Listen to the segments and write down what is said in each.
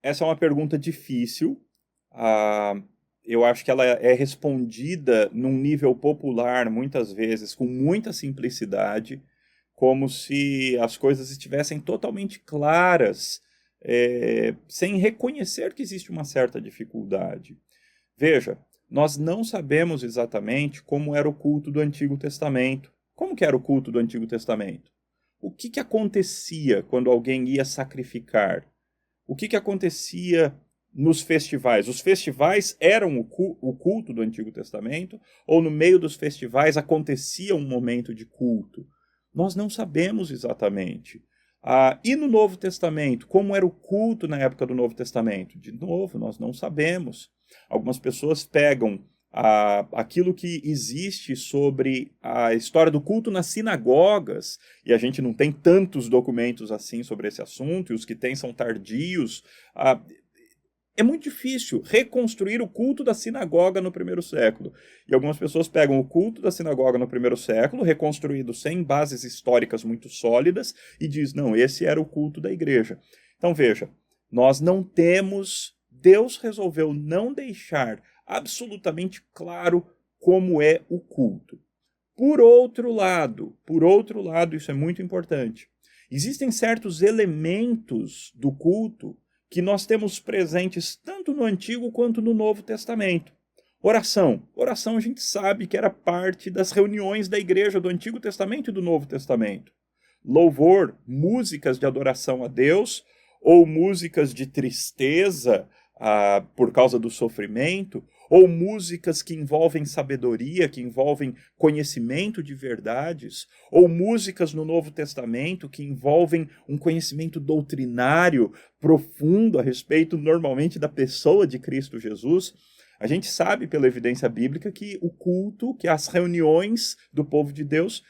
Essa é uma pergunta difícil. Ah, eu acho que ela é respondida num nível popular, muitas vezes, com muita simplicidade, como se as coisas estivessem totalmente claras, sem reconhecer que existe uma certa dificuldade. Veja, nós não sabemos exatamente como era o culto do Antigo Testamento. Como que era o culto do Antigo Testamento? O que que acontecia quando alguém ia sacrificar? O que que acontecia nos festivais? Os festivais eram o culto do Antigo Testamento? Ou no meio dos festivais acontecia um momento de culto? Nós não sabemos exatamente. E no Novo Testamento, como era o culto na época do Novo Testamento? De novo, nós não sabemos. Algumas pessoas pegam aquilo que existe sobre a história do culto nas sinagogas, e a gente não tem tantos documentos assim sobre esse assunto, e os que tem são tardios. É muito difícil reconstruir o culto da sinagoga no primeiro século. E algumas pessoas pegam o culto da sinagoga no primeiro século, reconstruído sem bases históricas muito sólidas, e diz, não, esse era o culto da igreja. Então veja, nós não temos, Deus resolveu não deixar absolutamente claro como é o culto. Por outro lado, isso é muito importante. Existem certos elementos do culto que nós temos presentes tanto no Antigo quanto no Novo Testamento. Oração. Oração a gente sabe que era parte das reuniões da igreja do Antigo Testamento e do Novo Testamento. Louvor, músicas de adoração a Deus, ou músicas de tristeza por causa do sofrimento, ou músicas que envolvem sabedoria, que envolvem conhecimento de verdades, ou músicas no Novo Testamento que envolvem um conhecimento doutrinário profundo a respeito, normalmente, da pessoa de Cristo Jesus. A gente sabe pela evidência bíblica que o culto, que as reuniões do povo de Deus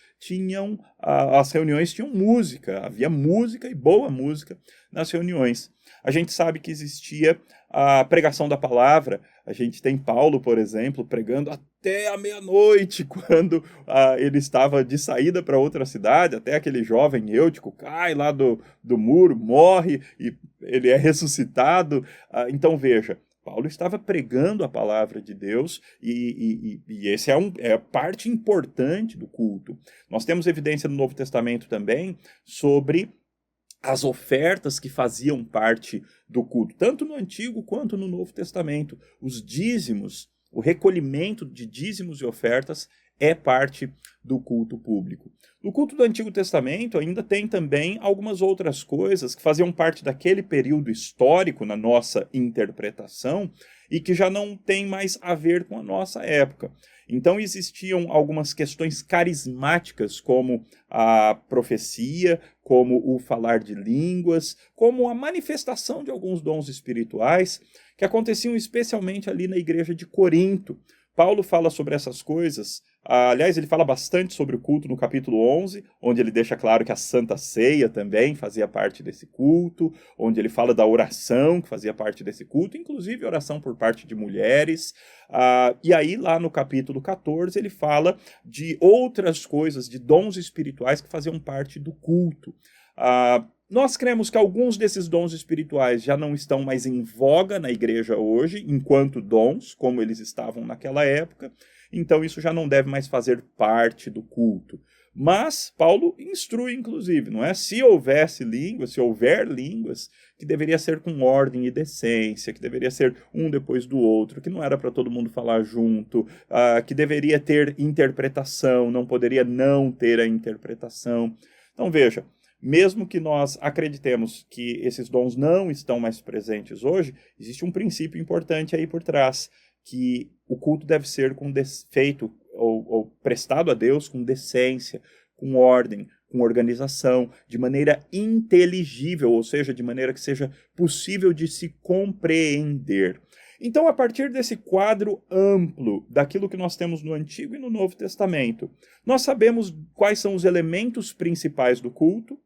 as reuniões tinham música, havia música e boa música nas reuniões. A gente sabe que existia a pregação da palavra. A gente tem Paulo, por exemplo, pregando até a meia-noite, quando ele estava de saída para outra cidade, até aquele jovem Eutico cai lá do muro, morre e ele é ressuscitado. Então veja, Paulo estava pregando a palavra de Deus e esse é parte importante do culto. Nós temos evidência no Novo Testamento também sobre as ofertas que faziam parte do culto, tanto no Antigo quanto no Novo Testamento. Os dízimos, o recolhimento de dízimos e ofertas é parte do culto público. No culto do Antigo Testamento ainda tem também algumas outras coisas que faziam parte daquele período histórico na nossa interpretação e que já não tem mais a ver com a nossa época. Então existiam algumas questões carismáticas, como a profecia, como o falar de línguas, como a manifestação de alguns dons espirituais, que aconteciam especialmente ali na igreja de Corinto. Paulo fala sobre essas coisas. Aliás, ele fala bastante sobre o culto no capítulo 11, onde ele deixa claro que a Santa Ceia também fazia parte desse culto, onde ele fala da oração, que fazia parte desse culto, inclusive oração por parte de mulheres. E aí, lá no capítulo 14, ele fala de outras coisas, de dons espirituais que faziam parte do culto. Nós cremos que alguns desses dons espirituais já não estão mais em voga na igreja hoje, enquanto dons, como eles estavam naquela época, então isso já não deve mais fazer parte do culto. Mas Paulo instrui, inclusive, não é? Se houvesse línguas, se houver línguas, que deveria ser com ordem e decência, que deveria ser um depois do outro, que não era para todo mundo falar junto, que deveria ter interpretação, não poderia não ter a interpretação. Então veja, mesmo que nós acreditemos que esses dons não estão mais presentes hoje, existe um princípio importante aí por trás, que o culto deve ser feito ou prestado a Deus com decência, com ordem, com organização, de maneira inteligível, ou seja, de maneira que seja possível de se compreender. Então, a partir desse quadro amplo daquilo que nós temos no Antigo e no Novo Testamento, nós sabemos quais são os elementos principais do culto,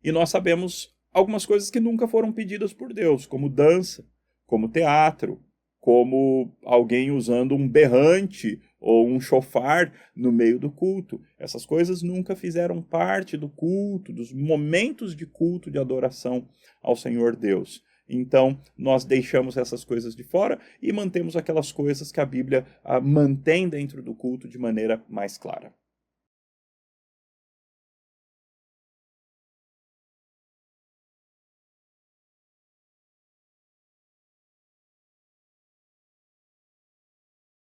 e nós sabemos algumas coisas que nunca foram pedidas por Deus, como dança, como teatro, como alguém usando um berrante ou um chofar no meio do culto. Essas coisas nunca fizeram parte do culto, dos momentos de culto de adoração ao Senhor Deus. Então, nós deixamos essas coisas de fora e mantemos aquelas coisas que a Bíblia mantém dentro do culto de maneira mais clara.